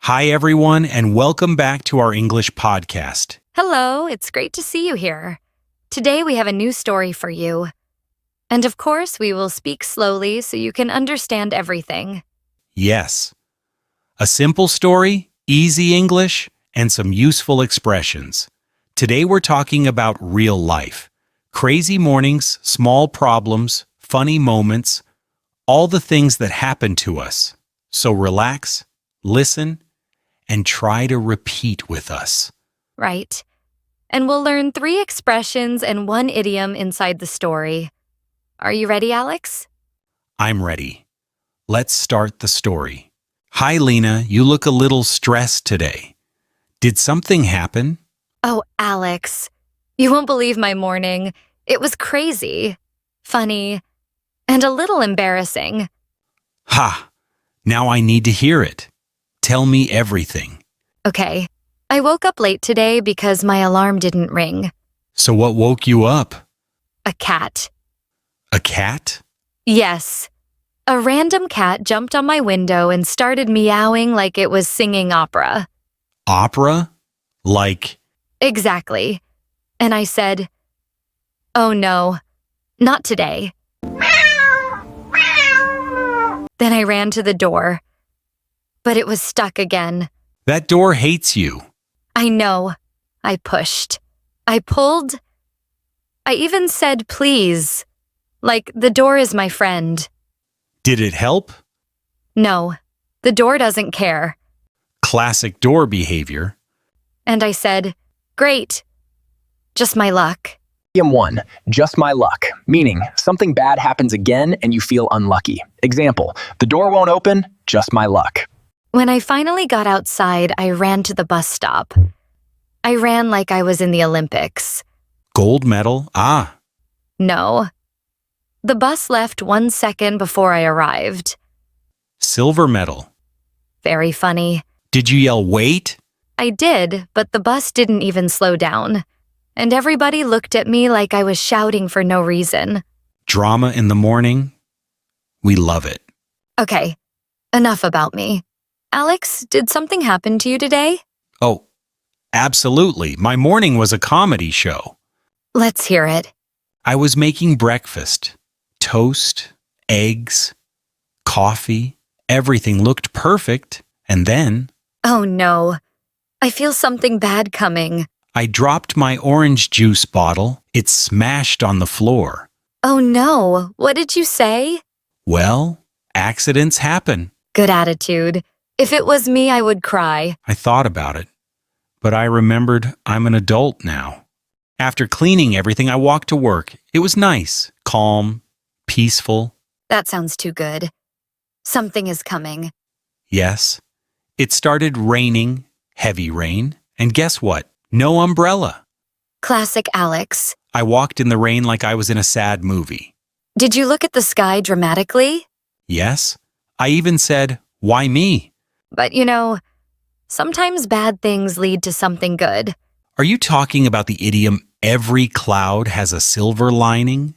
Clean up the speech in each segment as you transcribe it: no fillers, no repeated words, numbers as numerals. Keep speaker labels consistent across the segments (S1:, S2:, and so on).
S1: Hi, everyone, and welcome back to our English podcast.
S2: Hello, it's great to see you here. Today we have a new story for you. And of course, we will speak slowly so you can understand everything.
S1: Yes, a simple story, easy English, and some useful expressions. Today we're talking about real life. Crazy mornings, small problems, funny moments, all the things that happen to us. So relax, listen, and try to repeat with us.
S2: Right. And we'll learn 3 expressions and 1 idiom inside the story. Are you ready, Alex?
S1: I'm ready. Let's start the story. Hi, Lena, you look a little stressed today. Did something happen?
S2: Oh, Alex, you won't believe my morning. It was crazy, funny, and a little embarrassing.
S1: Ha! Now I need to hear it. Tell me everything.
S2: Okay, I woke up late today because my alarm didn't ring.
S1: So what woke you up?
S2: A cat.
S1: A cat?
S2: Yes. A random cat jumped on my window and started meowing like it was singing opera.
S1: Opera? Like,
S2: Exactly. And I said, "Oh no, not today." Then I ran to the door, but it was stuck again.
S1: that door hates you.
S2: I know. I pushed. I pulled. I even said please, like the door is my friend.
S1: Did it help?
S2: No, the door doesn't care.
S1: Classic door behavior.
S2: And I said, "Great. Just my luck."
S3: Idiom 1, just my luck, meaning something bad happens again and you feel unlucky. Example, the door won't open, just my luck.
S2: When I finally got outside, I ran to the bus stop. I ran like I was in the Olympics.
S1: Gold medal? Ah,
S2: No. The bus left 1 second before I arrived.
S1: silver medal.
S2: Very funny.
S1: Did you yell wait?
S2: I did, but the bus didn't even slow down. And everybody looked at me like I was shouting for no reason.
S1: Drama in the morning? We love it.
S2: Okay, enough about me. Alex, did something happen to you today?
S1: Oh, absolutely. My morning was a comedy show.
S2: Let's hear it.
S1: I was making breakfast. Toast, eggs, coffee. Everything looked perfect. And then
S2: Oh no, I feel something bad coming.
S1: I dropped my orange juice bottle. It smashed on the floor.
S2: Oh no, what did you say?
S1: Well, accidents happen.
S2: Good attitude. If it was me, I would cry.
S1: I thought about it, but I remembered I'm an adult now. After cleaning everything, I walked to work. It was nice, calm, peaceful.
S2: That sounds too good. Something is coming.
S1: Yes, it started raining, heavy rain, and guess what? No umbrella.
S2: Classic Alex.
S1: I walked in the rain like I was in a sad movie.
S2: Did you look at the sky dramatically?
S1: Yes, I even said, why me?
S2: But sometimes bad things lead to something good.
S1: Are you talking about the idiom, every cloud has a silver lining?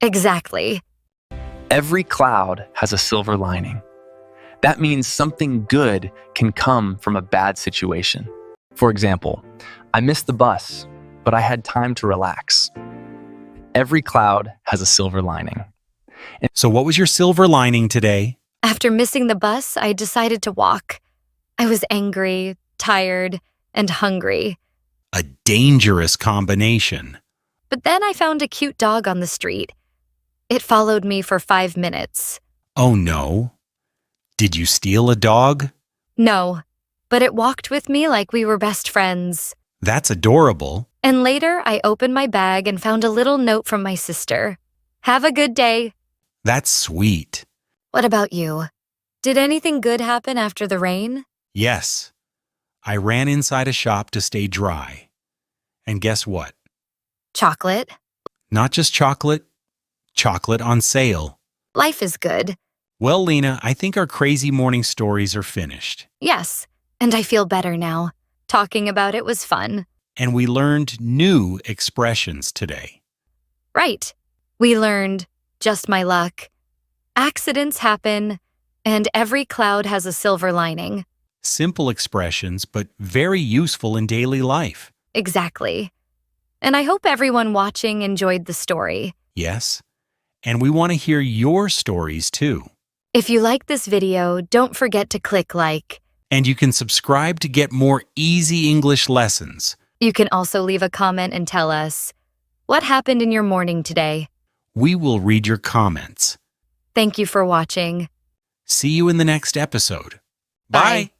S2: Exactly.
S3: Every cloud has a silver lining. That means something good can come from a bad situation. For example, I missed the bus, but I had time to relax. Every cloud has a silver lining.
S1: So what was your silver lining today?
S2: After missing the bus, I decided to walk. I was angry, tired, and hungry.
S1: A dangerous combination.
S2: But then I found a cute dog on the street. It followed me for 5 minutes.
S1: Oh no. Did you steal a dog?
S2: No, but it walked with me like we were best friends.
S1: That's adorable.
S2: And later, I opened my bag and found a little note from my sister. "Have a good day."
S1: That's sweet.
S2: What about you? Did anything good happen after the rain?
S1: Yes. I ran inside a shop to stay dry. And guess what?
S2: Chocolate.
S1: Not just chocolate on sale.
S2: Life is good.
S1: Well, Lena, I think our crazy morning stories are finished.
S2: Yes, and I feel better now. Talking about it was fun.
S1: And we learned new expressions today.
S2: Right. We learned just my luck. Accidents happen, and every cloud has a silver lining.
S1: Simple expressions, but very useful in daily life.
S2: Exactly. And I hope everyone watching enjoyed the story.
S1: Yes? And we want to hear your stories too.
S2: If you like this video, don't forget to click like.
S1: And you can subscribe to get more easy English lessons.
S2: You can also leave a comment and tell us, what happened in your morning today?
S1: We will read your comments.
S2: Thank you for watching.
S1: See you in the next episode.
S2: Bye.